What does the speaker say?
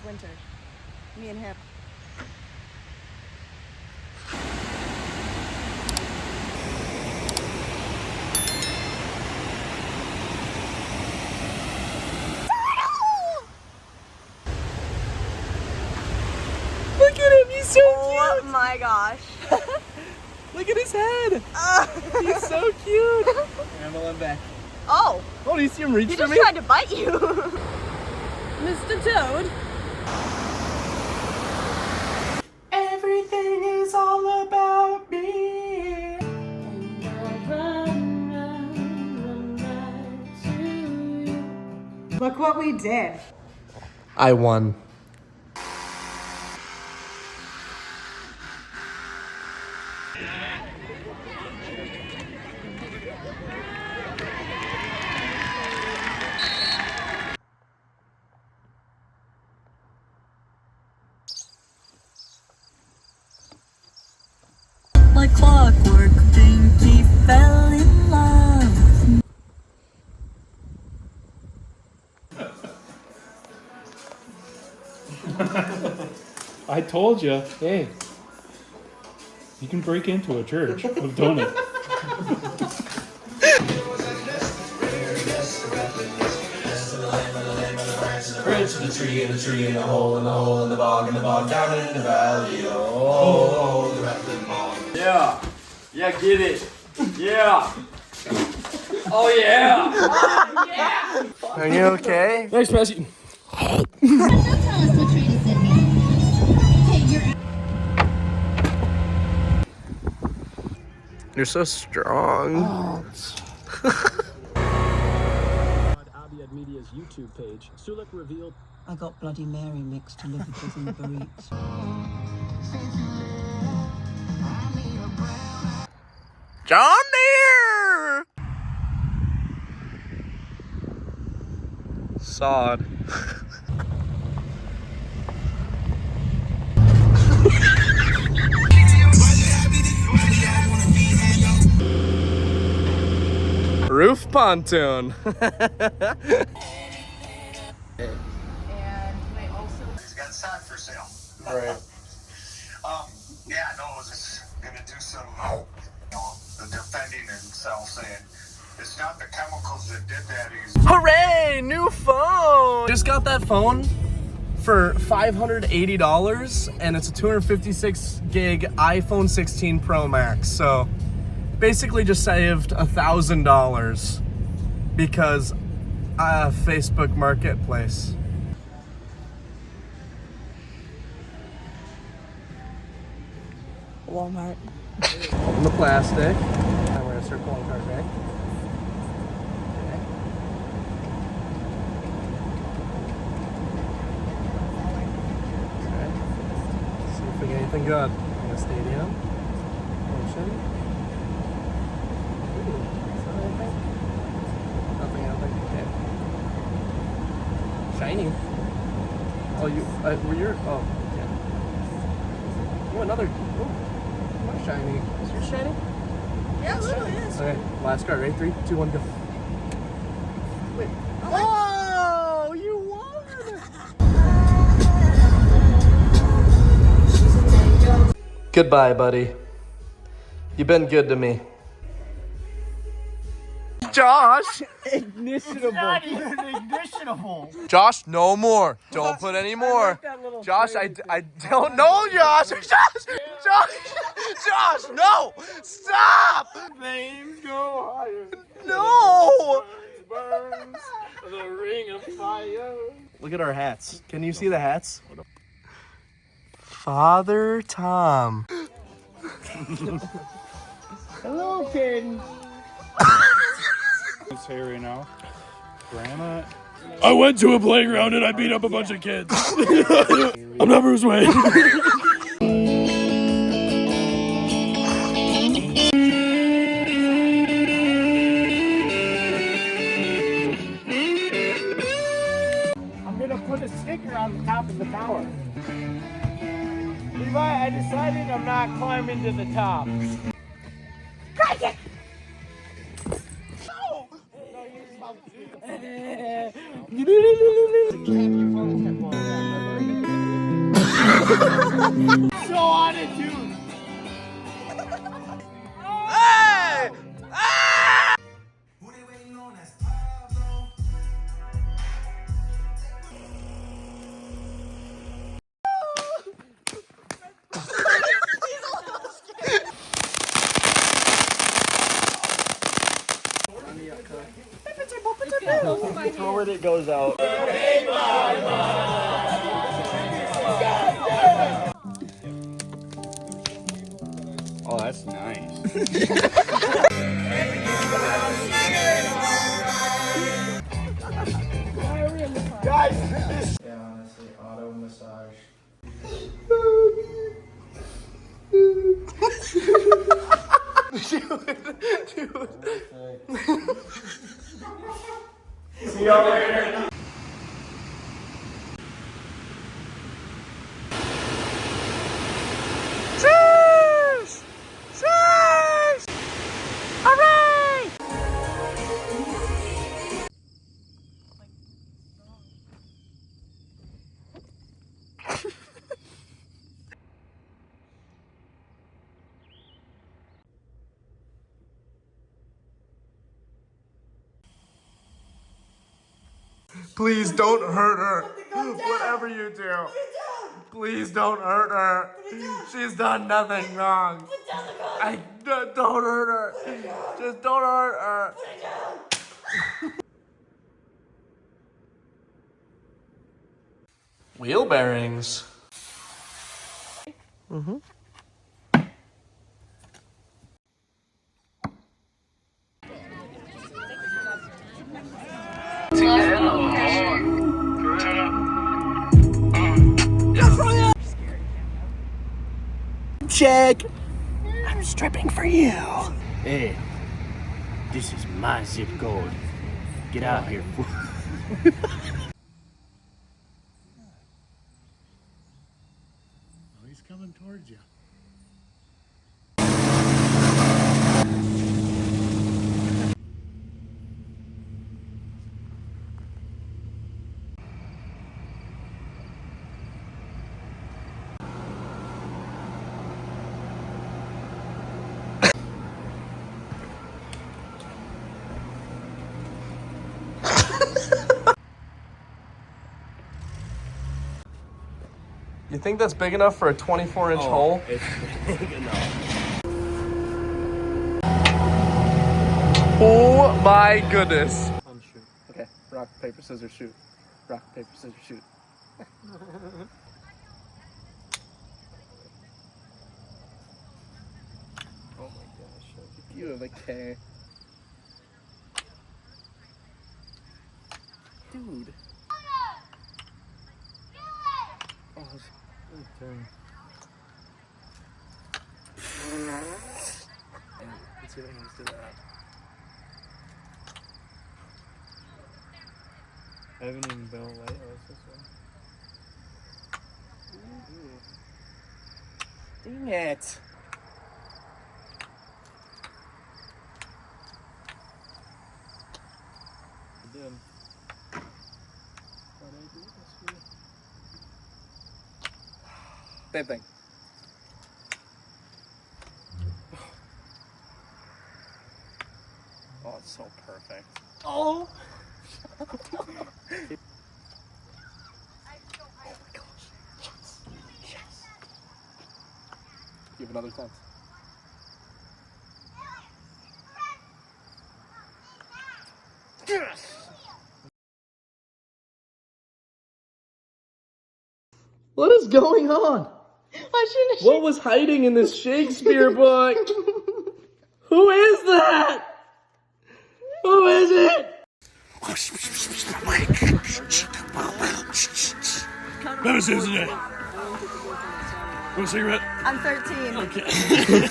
Winter. Me and him. Look at him, he's so cute! Oh my gosh. Look at his head! He's so cute! I'm gonna let back. Oh! Oh, do you see him reach He for just me? tried to bite you. Mr. Toad. Everything is all about me. Look what we did. I won. Like clockwork, Pinky fell in love. I told you, hey, you can break into a church. I've done it. Branch in the tree, in the tree, in the hole, in the hole, in the bog, down in the valley. Oh, the rapid bog. Yeah. Yeah, get it. Yeah. Oh, yeah. Oh, yeah. Are you okay? Thanks, Messi. You're so strong. Abiad Media's YouTube page, Sulik revealed I got Bloody Mary mixed delivered within the burritos. John Deere! Sod. Roof pontoon. He's got stock for sale. Right. Yeah, no, I was just gonna do some, the defending himself, saying it's not the chemicals that did that. He's Hooray! New phone! Just got that phone for $580 and it's a 256 gig iPhone 16 Pro Max. So basically just saved $1,000 because Facebook Marketplace. Walmart. Open the plastic. And we're gonna start pulling cars, right? Okay. See if we get anything good. In the stadium. Motion. Ooh, is that anything? Nothing, I don't think. Okay. Shiny. Oh, you, were your, oh, yeah. Oh, another, oh. More shiny. Is yours shiny? Yeah, literally is. Okay, last card, right? 3, 2, 1, go. Wait. Oh, you won! Goodbye, buddy. You've been good to me. Josh! Ignitionable. Not even ignitionable. Josh, no more. Don't put any more. Josh, I don't know, Josh. Josh, no. Stop. Flames go higher. No. Burns the ring of fire. Look at our hats. Can you see the hats? Father Tom. Hello, kid. It's hairy now. Grandma. I went to a playground and I beat up a bunch of kids. I'm not Bruce Wayne. I'm gonna put a sticker on the top of the tower. Levi, I decided I'm not climbing to the top. So on it, dude. Hey! Throw it, it goes out. Oh, that's nice. Guys, Yeah, honestly, auto massage. see y'all later. Cheers! Cheers! Hooray! Please don't hurt her. Whatever you do. Please don't hurt her. She's done nothing wrong. Don't hurt her. Just don't hurt her. Wheel bearings. Check. I'm stripping for you. Hey, this is my zip code. Get out here. Oh, he's coming towards you. You think that's big enough for a 24-inch hole? It's big enough. Oh my goodness. Shoot. Okay, rock, paper, scissors, shoot. Rock, paper, scissors, shoot. Oh my gosh, look at you have a K. Dude. Oh, okay. Let's see if I can just do that. I haven't even been away. Oh, it's this one. Dang it. I did. Why did I do this for you? Same thing. Oh, it's so perfect. Oh! Oh my gosh. Yes. Yes. You have another chance. Yes! What is going on? What was hiding in this Shakespeare book? Who is that? Who is it? Have a cigarette. I'm 13. Okay.